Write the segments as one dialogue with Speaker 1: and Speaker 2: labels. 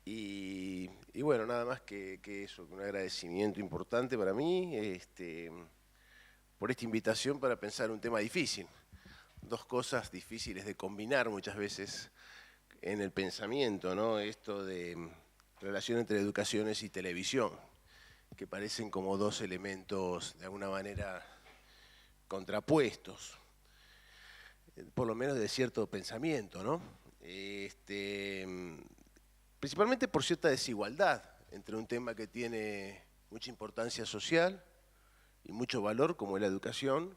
Speaker 1: Y bueno, nada más que eso, un agradecimiento importante para mí por esta invitación para pensar un tema difícil. Dos cosas difíciles de combinar muchas veces en el pensamiento, ¿no? Esto de relación entre educaciones y televisión, que parecen como dos elementos de alguna manera contrapuestos, por lo menos de cierto pensamiento, ¿no? Principalmente por cierta desigualdad entre un tema que tiene mucha importancia social y mucho valor, como es la educación,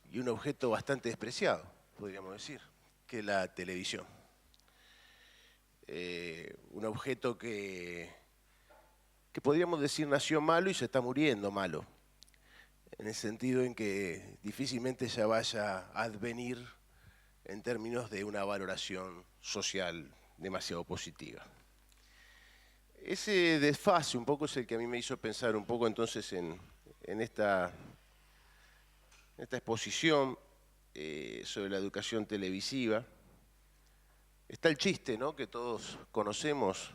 Speaker 1: y un objeto bastante despreciado, podríamos decir, que es la televisión. Un objeto que podríamos decir nació malo y se está muriendo malo, en el sentido en que difícilmente ya vaya a advenir en términos de una valoración social demasiado positiva. Ese desfase un poco es el que a mí me hizo pensar un poco entonces en esta exposición sobre la educación televisiva. Está el chiste, ¿no?, que todos conocemos: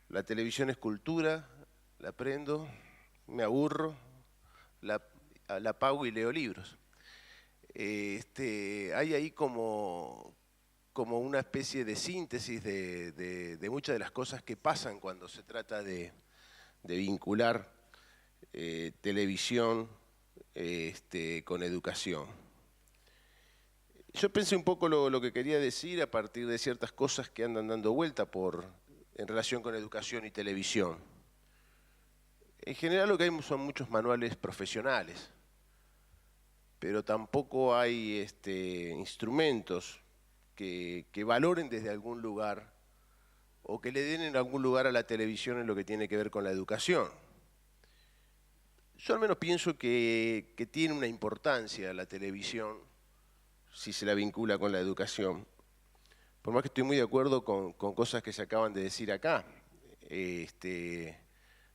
Speaker 1: la televisión es cultura, la prendo, me aburro, la apago y leo libros. Hay ahí como una especie de síntesis de muchas de las cosas que pasan cuando se trata de vincular televisión con educación. Yo pensé un poco lo que quería decir a partir de ciertas cosas que andan dando vuelta en relación con educación y televisión. En general lo que hay son muchos manuales profesionales, pero tampoco hay instrumentos que valoren desde algún lugar o que le den en algún lugar a la televisión en lo que tiene que ver con la educación. Yo al menos pienso que tiene una importancia la televisión si se la vincula con la educación. Por más que estoy muy de acuerdo con cosas que se acaban de decir acá,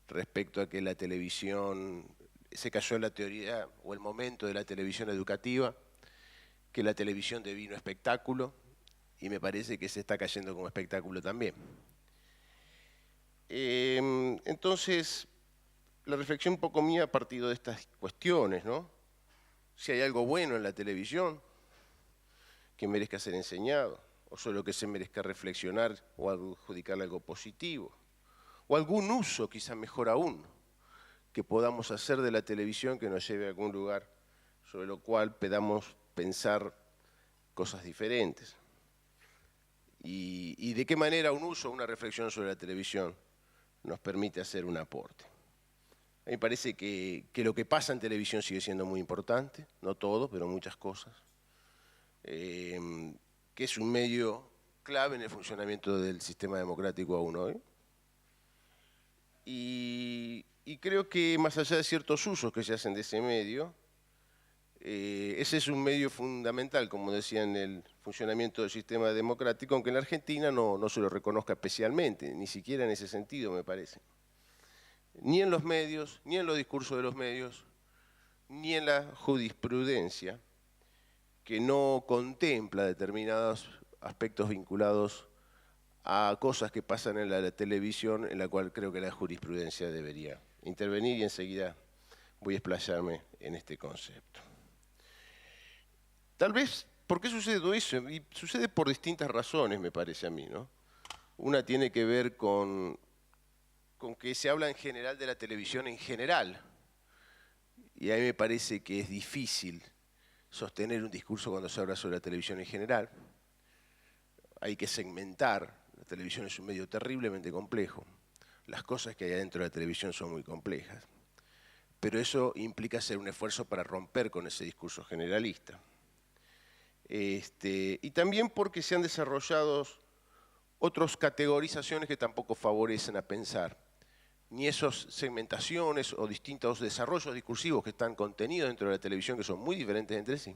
Speaker 1: respecto a que la televisión, se cayó en la teoría o el momento de la televisión educativa, que la televisión devino espectáculo, y me parece que se está cayendo como espectáculo también. Entonces, la reflexión un poco mía ha partido de estas cuestiones, ¿no? Si hay algo bueno en la televisión que merezca ser enseñado, o solo que se merezca reflexionar o adjudicarle algo positivo, o algún uso, quizá mejor aún, que podamos hacer de la televisión que nos lleve a algún lugar sobre lo cual podamos pensar cosas diferentes. Y de qué manera un uso, una reflexión sobre la televisión nos permite hacer un aporte. A mí me parece que lo que pasa en televisión sigue siendo muy importante, no todo, pero muchas cosas, que es un medio clave en el funcionamiento del sistema democrático aún hoy. Y creo que más allá de ciertos usos que se hacen de ese medio, ese es un medio fundamental, como decía, en el funcionamiento del sistema democrático, aunque en la Argentina no se lo reconozca especialmente, ni siquiera en ese sentido, me parece. Ni en los medios, ni en los discursos de los medios, ni en la jurisprudencia, que no contempla determinados aspectos vinculados a cosas que pasan en la televisión, en la cual creo que la jurisprudencia debería intervenir, y enseguida voy a explayarme en este concepto. Tal vez, ¿por qué sucede todo eso? Y sucede por distintas razones, me parece a mí, ¿no? Una tiene que ver con que se habla en general de la televisión en general, y a mí me parece que es difícil sostener un discurso cuando se habla sobre la televisión en general. Hay que segmentar. La televisión es un medio terriblemente complejo. Las cosas que hay adentro de la televisión son muy complejas. Pero eso implica hacer un esfuerzo para romper con ese discurso generalista. Y también porque se han desarrollado otras categorizaciones que tampoco favorecen a pensar ni esas segmentaciones o distintos desarrollos discursivos que están contenidos dentro de la televisión, que son muy diferentes entre sí,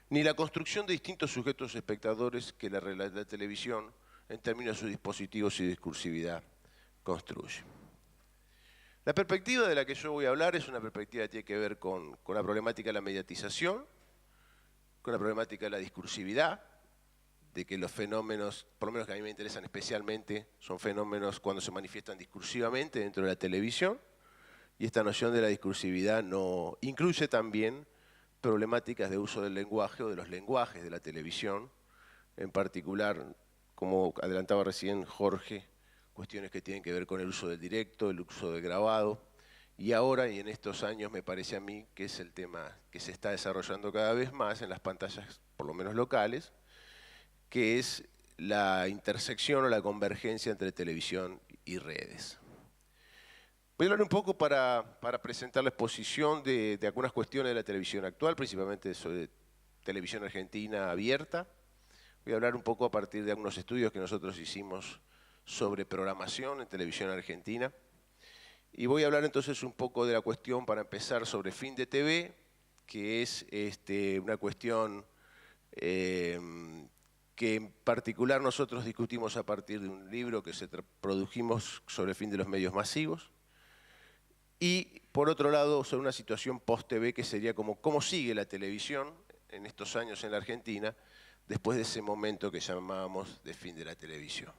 Speaker 1: ni la construcción de distintos sujetos espectadores que la televisión, en términos de sus dispositivos y discursividad, construye. La perspectiva de la que yo voy a hablar es una perspectiva que tiene que ver con la problemática de la mediatización, con la problemática de la discursividad, de que los fenómenos, por lo menos que a mí me interesan especialmente, son fenómenos cuando se manifiestan discursivamente dentro de la televisión, y esta noción de la discursividad no incluye también problemáticas de uso del lenguaje o de los lenguajes de la televisión, en particular, como adelantaba recién Jorge, cuestiones que tienen que ver con el uso del directo, el uso del grabado, y ahora y en estos años me parece a mí que es el tema que se está desarrollando cada vez más en las pantallas, por lo menos locales, que es la intersección o la convergencia entre televisión y redes. Voy a hablar un poco para presentar la exposición de algunas cuestiones de la televisión actual, principalmente sobre televisión argentina abierta. Voy a hablar un poco a partir de algunos estudios que nosotros hicimos sobre programación en televisión argentina. Y voy a hablar entonces un poco de la cuestión, para empezar, sobre Fin de TV, que es una cuestión que en particular nosotros discutimos a partir de un libro que produjimos sobre el fin de los medios masivos. Y por otro lado, sobre una situación post-TV que sería como cómo sigue la televisión en estos años en la Argentina, después de ese momento que llamábamos de fin de la televisión.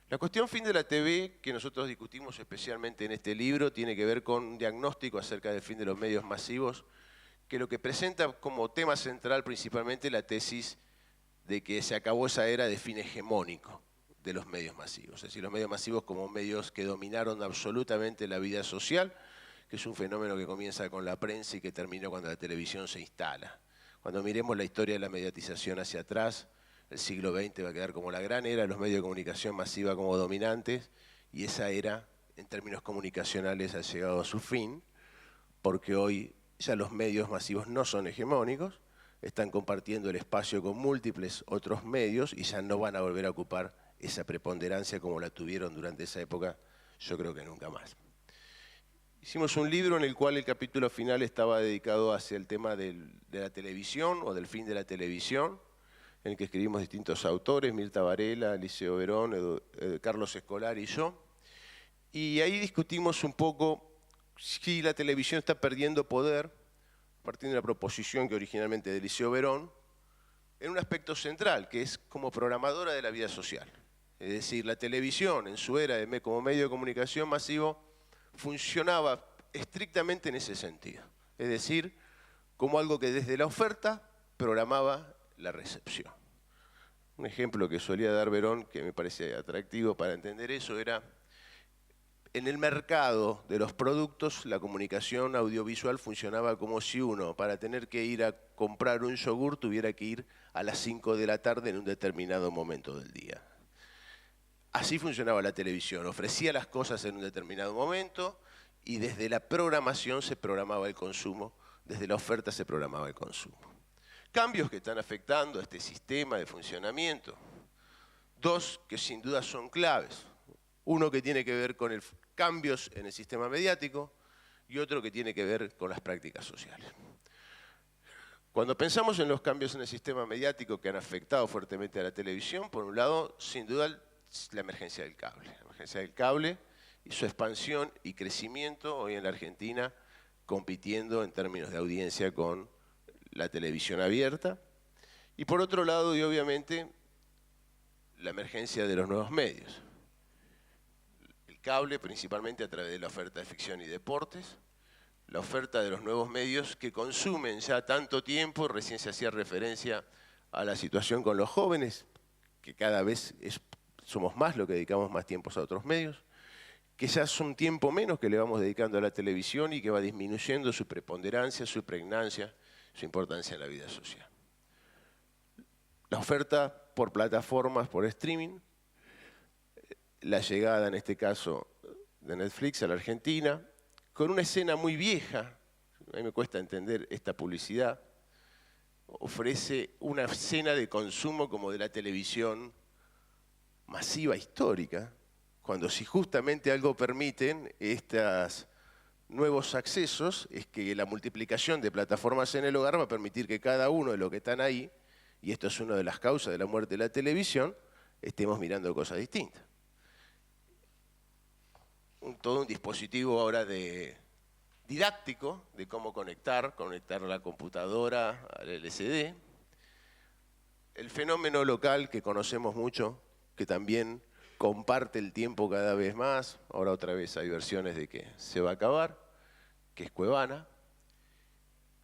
Speaker 1: La cuestión fin de la TV que nosotros discutimos especialmente en este libro tiene que ver con un diagnóstico acerca del fin de los medios masivos, que lo que presenta como tema central principalmente la tesis de que se acabó esa era de fin hegemónico de los medios masivos. Es decir, los medios masivos como medios que dominaron absolutamente la vida social, que es un fenómeno que comienza con la prensa y que termina cuando la televisión se instala. Cuando miremos la historia de la mediatización hacia atrás, el siglo XX va a quedar como la gran era de los medios de comunicación masiva como dominantes, y esa era, en términos comunicacionales, ha llegado a su fin, porque hoy ya los medios masivos no son hegemónicos, están compartiendo el espacio con múltiples otros medios y ya no van a volver a ocupar esa preponderancia como la tuvieron durante esa época, yo creo que nunca más. Hicimos un libro en el cual el capítulo final estaba dedicado hacia el tema de la televisión o del fin de la televisión, en el que escribimos distintos autores, Mirta Varela, Liceo Verón, Carlos Escolar y yo. Y ahí discutimos un poco si la televisión está perdiendo poder, partiendo de la proposición que originalmente de Liceo Verón, en un aspecto central, que es como programadora de la vida social. Es decir, la televisión en su era como medio de comunicación masivo funcionaba estrictamente en ese sentido. Es decir, como algo que desde la oferta programaba la recepción. Un ejemplo que solía dar Verón, que me parece atractivo para entender eso, era en el mercado de los productos, la comunicación audiovisual funcionaba como si uno, para tener que ir a comprar un yogur, tuviera que ir a las 5 de la tarde en un determinado momento del día. Así funcionaba la televisión, ofrecía las cosas en un determinado momento y desde la programación se programaba el consumo, desde la oferta se programaba el consumo. Cambios que están afectando a este sistema de funcionamiento. Dos que sin duda son claves. Uno que tiene que ver con cambios en el sistema mediático y otro que tiene que ver con las prácticas sociales. Cuando pensamos en los cambios en el sistema mediático que han afectado fuertemente a la televisión, por un lado, sin duda, la emergencia del cable. La emergencia del cable y su expansión y crecimiento hoy en la Argentina, compitiendo en términos de audiencia con la televisión abierta. Y por otro lado, y obviamente, la emergencia de los nuevos medios. El cable, principalmente a través de la oferta de ficción y deportes, la oferta de los nuevos medios que consumen ya tanto tiempo, recién se hacía referencia a la situación con los jóvenes, que cada vez somos más los que dedicamos más tiempos a otros medios, que ya es un tiempo menos que le vamos dedicando a la televisión y que va disminuyendo su preponderancia, su pregnancia, su importancia en la vida social. La oferta por plataformas, por streaming, la llegada en este caso de Netflix a la Argentina, con una escena muy vieja, a mí me cuesta entender esta publicidad, ofrece una escena de consumo como de la televisión masiva histórica, cuando si justamente algo permiten estos nuevos accesos, es que la multiplicación de plataformas en el hogar va a permitir que cada uno de los que están ahí, y esto es una de las causas de la muerte de la televisión, estemos mirando cosas distintas. Todo un dispositivo ahora didáctico de cómo conectar la computadora al LCD. el fenómeno local que conocemos mucho, que también comparte el tiempo cada vez más, ahora otra vez hay versiones de que se va a acabar, que es Cuevana,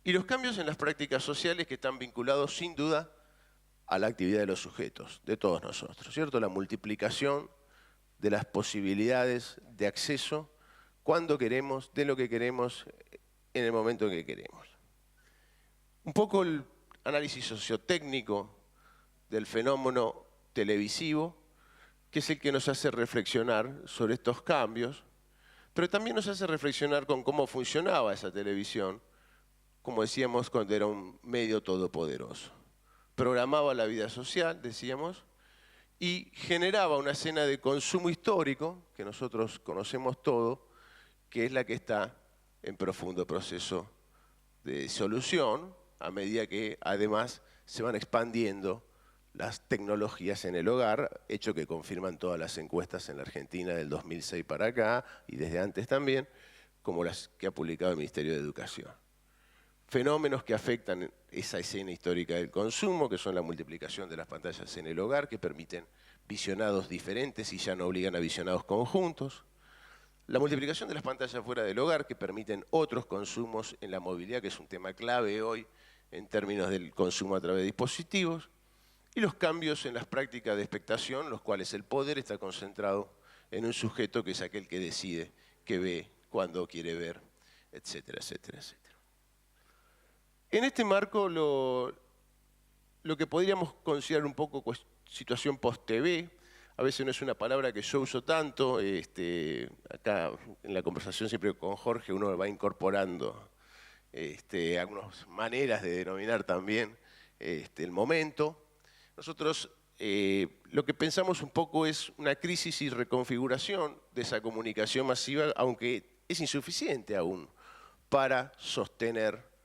Speaker 1: y los cambios en las prácticas sociales que están vinculados sin duda a la actividad de los sujetos, de todos nosotros, ¿cierto? La multiplicación de las posibilidades de acceso cuando queremos, de lo que queremos, en el momento en que queremos. Un poco el análisis sociotécnico del fenómeno televisivo, que es el que nos hace reflexionar sobre estos cambios, pero también nos hace reflexionar con cómo funcionaba esa televisión, como decíamos, cuando era un medio todopoderoso. Programaba la vida social, decíamos, y generaba una escena de consumo histórico, que nosotros conocemos todo, que es la que está en profundo proceso de disolución, a medida que además se van expandiendo las tecnologías en el hogar, hecho que confirman todas las encuestas en la Argentina del 2006 para acá, y desde antes también, como las que ha publicado el Ministerio de Educación. Fenómenos que afectan esa escena histórica del consumo, que son la multiplicación de las pantallas en el hogar, que permiten visionados diferentes y ya no obligan a visionados conjuntos. La multiplicación de las pantallas fuera del hogar, que permiten otros consumos en la movilidad, que es un tema clave hoy en términos del consumo a través de dispositivos. Y los cambios en las prácticas de expectación, los cuales el poder está concentrado en un sujeto que es aquel que decide, que ve, cuándo quiere ver, etcétera, etcétera, etcétera. En este marco, lo que podríamos considerar un poco situación post-TV, a veces no es una palabra que yo uso tanto, acá en la conversación siempre con Jorge uno va incorporando algunas maneras de denominar también el momento. Nosotros lo que pensamos un poco es una crisis y reconfiguración de esa comunicación masiva, aunque es insuficiente aún para sostener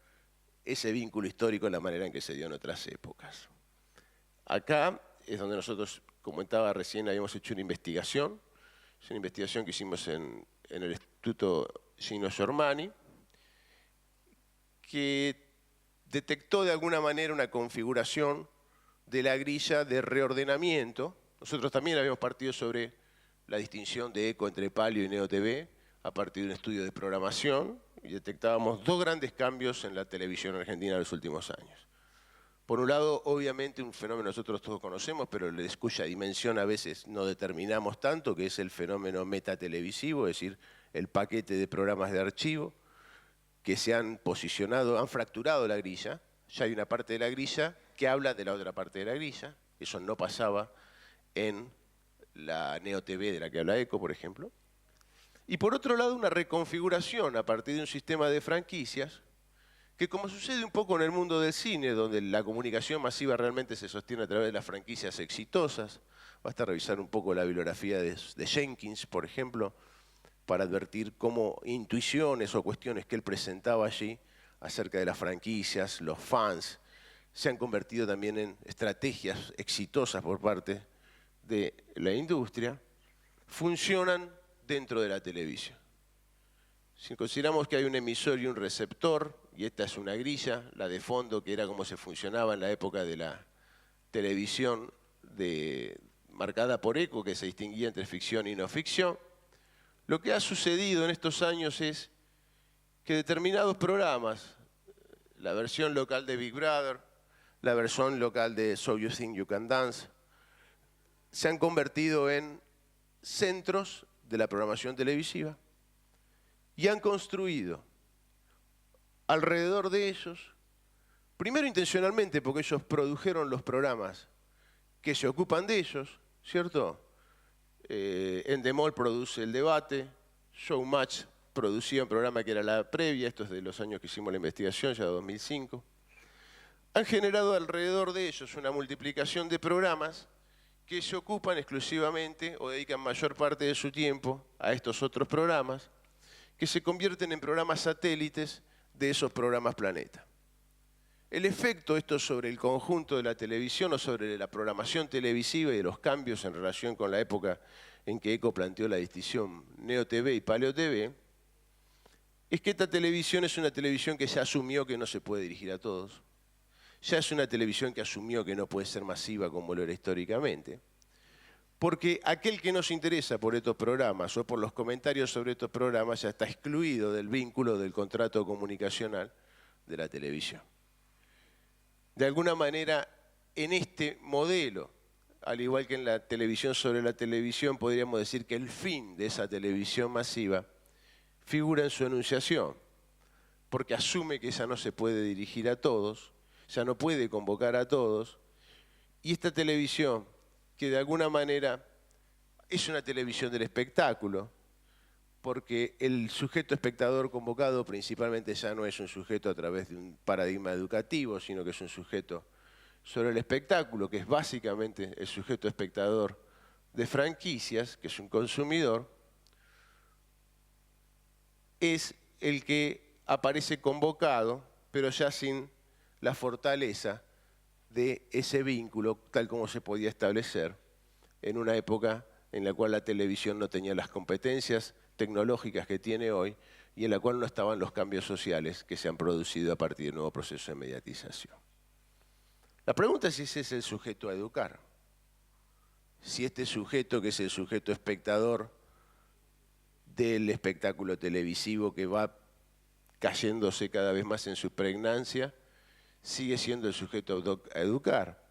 Speaker 1: ese vínculo histórico en la manera en que se dio en otras épocas. Acá es donde nosotros, comentaba recién, habíamos hecho una investigación. Es una investigación que hicimos en el Instituto Gino Germani, que detectó de alguna manera una configuración de la grilla de reordenamiento. Nosotros también habíamos partido sobre la distinción de eco entre Palio y Neo TV a partir de un estudio de programación y detectábamos dos grandes cambios en la televisión argentina en los últimos años. Por un lado, obviamente, un fenómeno que nosotros todos conocemos, pero cuya dimensión a veces no determinamos tanto, que es el fenómeno metatelevisivo, es decir, el paquete de programas de archivo que se han posicionado, han fracturado la grilla. Ya hay una parte de la grilla que habla de la otra parte de la grilla. Eso no pasaba en la Neo TV de la que habla ECO, por ejemplo. Y por otro lado, una reconfiguración a partir de un sistema de franquicias que, como sucede un poco en el mundo del cine, donde la comunicación masiva realmente se sostiene a través de las franquicias exitosas, basta revisar un poco la bibliografía de Jenkins, por ejemplo, para advertir cómo intuiciones o cuestiones que él presentaba allí acerca de las franquicias, los fans, se han convertido también en estrategias exitosas por parte de la industria, funcionan dentro de la televisión. Si consideramos que hay un emisor y un receptor, y esta es una grilla, la de fondo, que era como se funcionaba en la época de la televisión marcada por eco, que se distinguía entre ficción y no ficción, lo que ha sucedido en estos años es que determinados programas, la versión local de Big Brother, la versión local de So You Think You Can Dance, se han convertido en centros de la programación televisiva y han construido alrededor de ellos, primero intencionalmente porque ellos produjeron los programas que se ocupan de ellos, ¿cierto? Endemol produce El Debate, Showmatch producía un programa que era la previa, esto es de los años que hicimos la investigación, ya de 2005. Han generado alrededor de ellos una multiplicación de programas que se ocupan exclusivamente o dedican mayor parte de su tiempo a estos otros programas, que se convierten en programas satélites de esos programas planeta. El efecto esto sobre el conjunto de la televisión o sobre la programación televisiva y de los cambios en relación con la época en que ECO planteó la distinción Neo TV y Paleo TV, es que esta televisión es una televisión que se asumió que no se puede dirigir a todos. ya es una televisión que asumió que no puede ser masiva como lo era históricamente. Porque aquel que nos interesa por estos programas o por los comentarios sobre estos programas ya está excluido del vínculo del contrato comunicacional de la televisión. De alguna manera, en este modelo, al igual que en la televisión sobre la televisión, podríamos decir que el fin de esa televisión masiva figura en su enunciación, porque asume que esa no se puede dirigir a todos, ya no puede convocar a todos, y esta televisión, que de alguna manera es una televisión del espectáculo, porque el sujeto espectador convocado principalmente ya no es un sujeto a través de un paradigma educativo, sino que es un sujeto sobre el espectáculo, que es básicamente el sujeto espectador de franquicias, que es un consumidor, es el que aparece convocado, pero ya sin la fortaleza de ese vínculo, tal como se podía establecer en una época en la cual la televisión no tenía las competencias tecnológicas que tiene hoy y en la cual no estaban los cambios sociales que se han producido a partir del nuevo proceso de mediatización. La pregunta es si ese es el sujeto a educar. Si este sujeto, que es el sujeto espectador del espectáculo televisivo que va cayéndose cada vez más en su pregnancia, sigue siendo el sujeto a educar.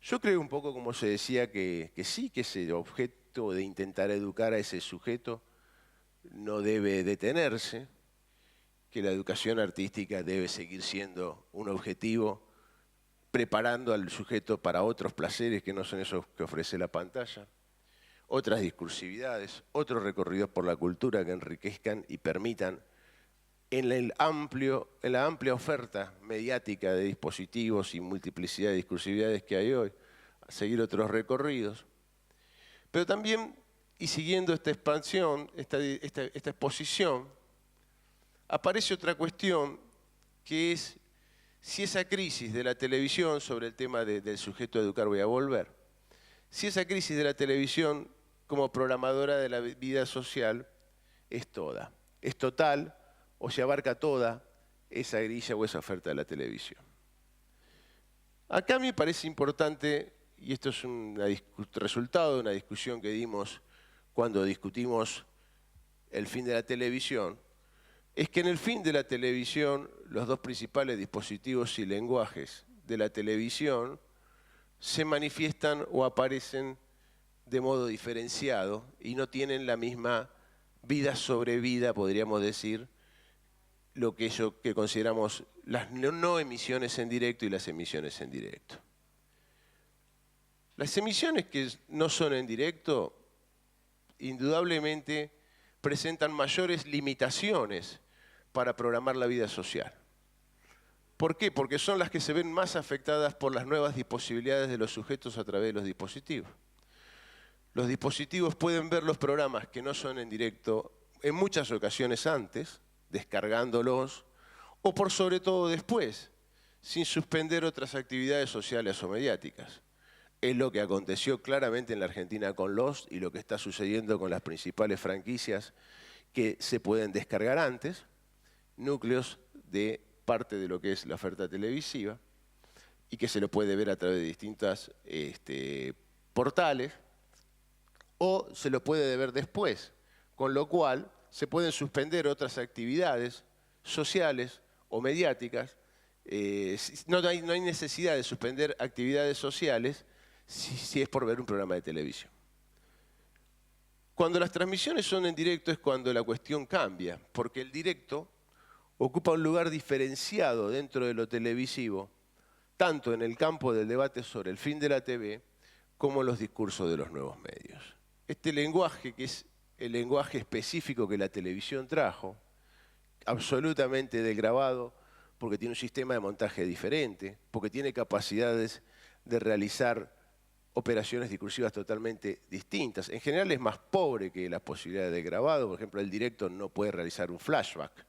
Speaker 1: Yo creo un poco como se decía que sí, que ese objeto de intentar educar a ese sujeto no debe detenerse, que la educación artística debe seguir siendo un objetivo, preparando al sujeto para otros placeres que no son esos que ofrece la pantalla, otras discursividades, otros recorridos por la cultura que enriquezcan y permitan en la amplia oferta mediática de dispositivos y multiplicidad de discursividades que hay hoy, seguir otros recorridos. Pero también, y siguiendo esta expansión, esta exposición, aparece otra cuestión que es si esa crisis de la televisión sobre el tema del sujeto a educar, voy a volver, si esa crisis de la televisión como programadora de la vida social es toda, es total, o se abarca toda esa grilla o esa oferta de la televisión. Acá me parece importante, y esto es un resultado de una discusión que dimos cuando discutimos el fin de la televisión, es que en el fin de la televisión los dos principales dispositivos y lenguajes de la televisión se manifiestan o aparecen de modo diferenciado y no tienen la misma vida sobre vida, podríamos decir, lo que consideramos las no emisiones en directo y las emisiones en directo. Las emisiones que no son en directo, indudablemente presentan mayores limitaciones para programar la vida social. ¿Por qué? Porque son las que se ven más afectadas por las nuevas posibilidades de los sujetos a través de los dispositivos. Los dispositivos pueden ver los programas que no son en directo en muchas ocasiones antes, descargándolos, o por sobre todo después, sin suspender otras actividades sociales o mediáticas. Es lo que aconteció claramente en la Argentina con Lost y lo que está sucediendo con las principales franquicias que se pueden descargar antes, núcleos de parte de lo que es la oferta televisiva y que se lo puede ver a través de distintos portales o se lo puede ver después, con lo cual se pueden suspender otras actividades sociales o mediáticas. No hay necesidad de suspender actividades sociales si es por ver un programa de televisión. Cuando las transmisiones son en directo es cuando la cuestión cambia, porque el directo ocupa un lugar diferenciado dentro de lo televisivo, tanto en el campo del debate sobre el fin de la TV como en los discursos de los nuevos medios. Este lenguaje, que es el lenguaje específico que la televisión trajo, absolutamente degradado, porque tiene un sistema de montaje diferente, porque tiene capacidades de realizar operaciones discursivas totalmente distintas. En general es más pobre que las posibilidades de grabado. Por ejemplo, el directo no puede realizar un flashback,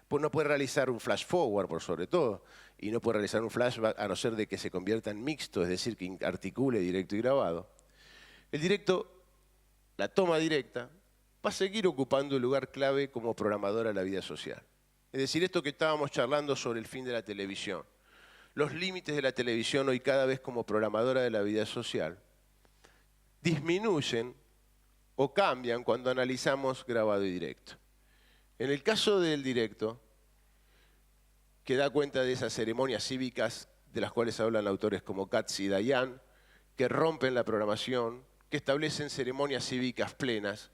Speaker 1: pues no puede realizar un flash forward por sobre todo, y no puede realizar un flashback a no ser de que se convierta en mixto, es decir, que articule directo y grabado. El directo, la toma directa, va a seguir ocupando un lugar clave como programadora de la vida social. Es decir, esto que estábamos charlando sobre el fin de la televisión. los límites de la televisión hoy cada vez como programadora de la vida social disminuyen o cambian cuando analizamos grabado y directo. En el caso del directo, que da cuenta de esas ceremonias cívicas de las cuales hablan autores como Katz y Dayan, que rompen la programación, que establecen ceremonias cívicas plenas,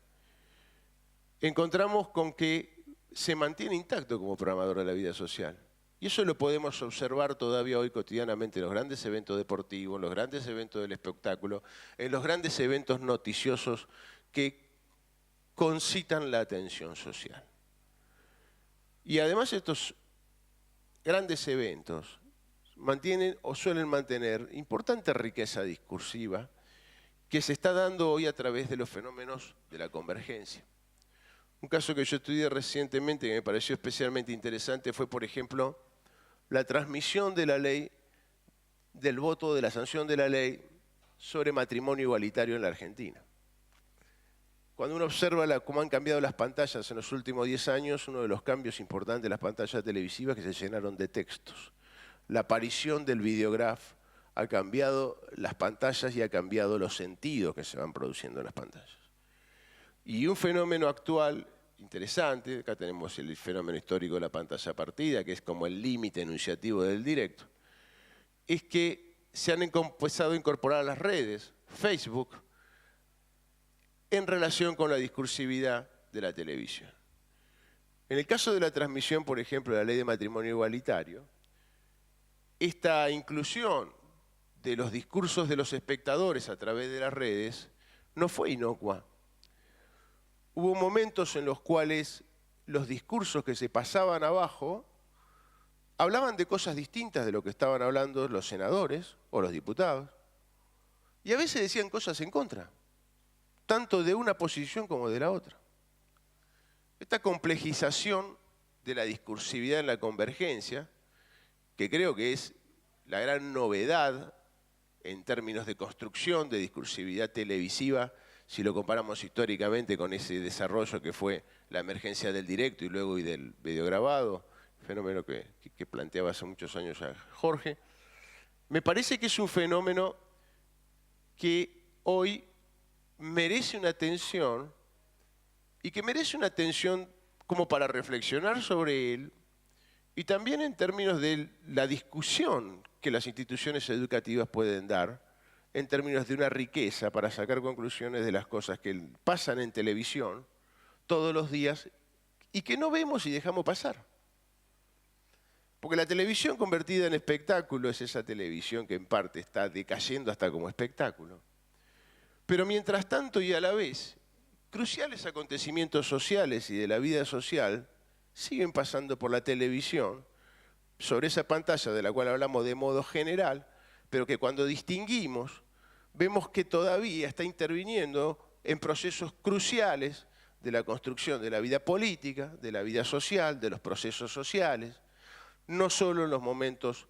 Speaker 1: encontramos con que se mantiene intacto como programador de la vida social. Y eso lo podemos observar todavía hoy cotidianamente en los grandes eventos deportivos, en los grandes eventos del espectáculo, en los grandes eventos noticiosos que concitan la atención social. Y además estos grandes eventos mantienen o suelen mantener importante riqueza discursiva que se está dando hoy a través de los fenómenos de la convergencia. Un caso que yo estudié recientemente que me pareció especialmente interesante fue, por ejemplo, la transmisión de la ley, del voto de la sanción de la ley sobre matrimonio igualitario en la Argentina. Cuando uno observa cómo han cambiado las pantallas en los últimos 10 años, uno de los cambios importantes de las pantallas televisivas es que se llenaron de textos. La aparición del videograph ha cambiado las pantallas y ha cambiado los sentidos que se van produciendo en las pantallas. Y un fenómeno actual interesante, acá tenemos el fenómeno histórico de la pantalla partida, que es como el límite enunciativo del directo, es que se han empezado a incorporar a las redes, Facebook, en relación con la discursividad de la televisión. En el caso de la transmisión, por ejemplo, de la ley de matrimonio igualitario, esta inclusión de los discursos de los espectadores a través de las redes no fue inocua. Hubo momentos en los cuales los discursos que se pasaban abajo hablaban de cosas distintas de lo que estaban hablando los senadores o los diputados, y a veces decían cosas en contra, tanto de una posición como de la otra. Esta complejización de la discursividad en la convergencia, que creo que es la gran novedad en términos de construcción de discursividad televisiva, si lo comparamos históricamente con ese desarrollo que fue la emergencia del directo y luego y del videograbado, fenómeno que planteaba hace muchos años ya Jorge, me parece que es un fenómeno que hoy merece una atención y que merece una atención como para reflexionar sobre él y también en términos de la discusión que las instituciones educativas pueden dar en términos de una riqueza para sacar conclusiones de las cosas que pasan en televisión todos los días y que no vemos y dejamos pasar. Porque la televisión convertida en espectáculo es esa televisión que en parte está decayendo hasta como espectáculo. Pero mientras tanto y a la vez, cruciales acontecimientos sociales y de la vida social siguen pasando por la televisión, sobre esa pantalla de la cual hablamos de modo general, pero que cuando distinguimos, vemos que todavía está interviniendo en procesos cruciales de la construcción de la vida política, de la vida social, de los procesos sociales, no solo en los momentos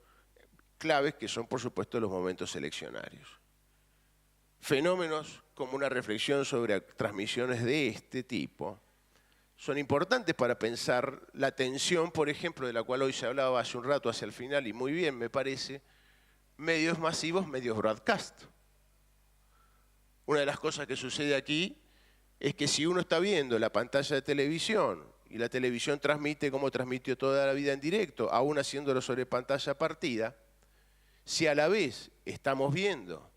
Speaker 1: claves, que son por supuesto los momentos eleccionarios. Fenómenos como una reflexión sobre transmisiones de este tipo son importantes para pensar la tensión, por ejemplo, de la cual hoy se hablaba hace un rato hacia el final, y muy bien me parece, medios masivos, medios broadcast. Una de las cosas que sucede aquí es que si uno está viendo la pantalla de televisión y la televisión transmite como transmitió toda la vida en directo, aún haciéndolo sobre pantalla partida, si a la vez estamos viendo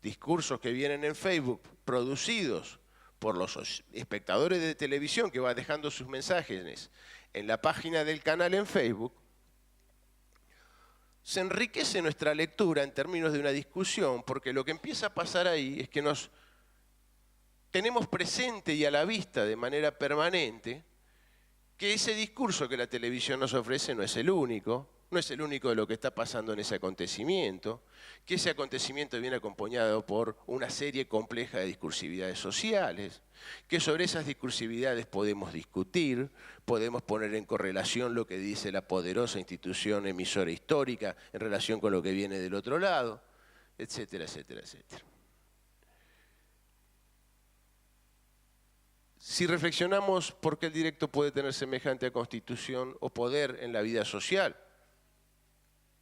Speaker 1: discursos que vienen en Facebook producidos por los espectadores de televisión que van dejando sus mensajes en la página del canal en Facebook, se enriquece nuestra lectura en términos de una discusión, porque lo que empieza a pasar ahí es que nos tenemos presente y a la vista de manera permanente que ese discurso que la televisión nos ofrece no es el único, no es el único de lo que está pasando en ese acontecimiento, que ese acontecimiento viene acompañado por una serie compleja de discursividades sociales, que sobre esas discursividades podemos discutir, podemos poner en correlación lo que dice la poderosa institución emisora histórica en relación con lo que viene del otro lado, etcétera, etcétera, etcétera. Si reflexionamos por qué el directo puede tener semejante constitución o poder en la vida social,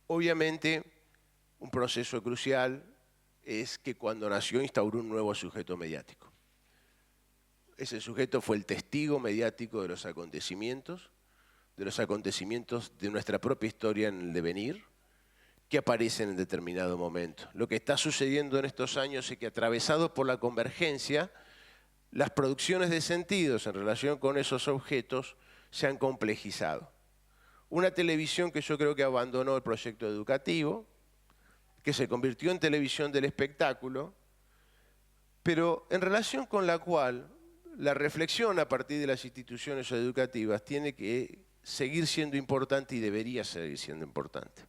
Speaker 1: Obviamente, un proceso crucial es que cuando nació instauró un nuevo sujeto mediático. Ese sujeto fue el testigo mediático de los acontecimientos de nuestra propia historia en el devenir, que aparecen en determinado momento. Lo que está sucediendo en estos años es que, atravesado por la convergencia, las producciones de sentidos en relación con esos objetos se han complejizado. Una televisión que yo creo que abandonó el proyecto educativo, que se convirtió en televisión del espectáculo, pero en relación con la cual la reflexión a partir de las instituciones educativas tiene que seguir siendo importante y debería seguir siendo importante.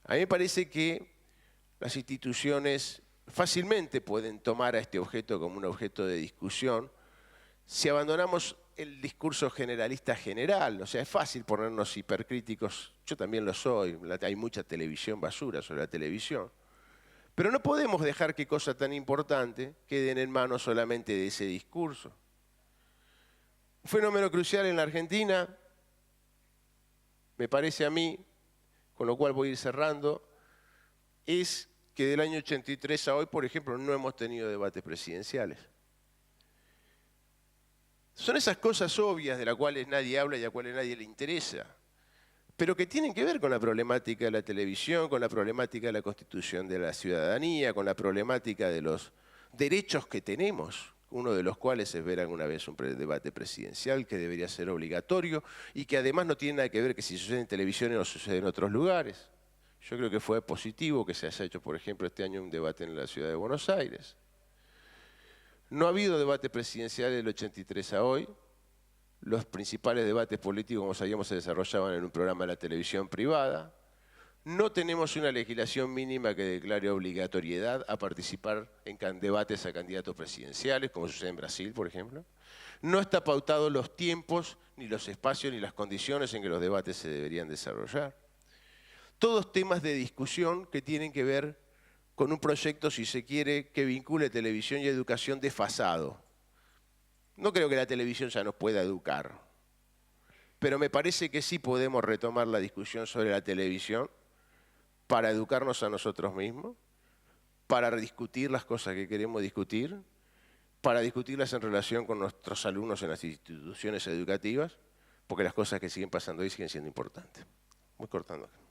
Speaker 1: A mí me parece que las instituciones fácilmente pueden tomar a este objeto como un objeto de discusión si abandonamos el discurso generalista general. O sea, es fácil ponernos hipercríticos, yo también lo soy, hay mucha televisión basura sobre la televisión, pero no podemos dejar que cosa tan importante queden en manos solamente de ese discurso. Un fenómeno crucial en la Argentina, me parece a mí, con lo cual voy a ir cerrando, es que del año 83 a hoy, por ejemplo, no hemos tenido debates presidenciales. Son esas cosas obvias de las cuales nadie habla y a las cuales nadie le interesa, pero que tienen que ver con la problemática de la televisión, con la problemática de la constitución de la ciudadanía, con la problemática de los derechos que tenemos, uno de los cuales es ver alguna vez un debate presidencial que debería ser obligatorio y que además no tiene nada que ver que si sucede en televisión o sucede en otros lugares. Yo creo que fue positivo que se haya hecho, por ejemplo, este año un debate en la ciudad de Buenos Aires. No ha habido debate presidencial del 83 a hoy. Los principales debates políticos, como sabíamos, se desarrollaban en un programa de la televisión privada. No tenemos una legislación mínima que declare obligatoriedad a participar en debates a candidatos presidenciales, como sucede en Brasil, por ejemplo. No está pautados los tiempos, ni los espacios, ni las condiciones en que los debates se deberían desarrollar. Todos temas de discusión que tienen que ver con un proyecto, si se quiere, que vincule televisión y educación desfasado. No creo que la televisión ya nos pueda educar, pero me parece que sí podemos retomar la discusión sobre la televisión para educarnos a nosotros mismos, para discutir las cosas que queremos discutir, para discutirlas en relación con nuestros alumnos en las instituciones educativas, porque las cosas que siguen pasando hoy siguen siendo importantes. Voy cortando acá.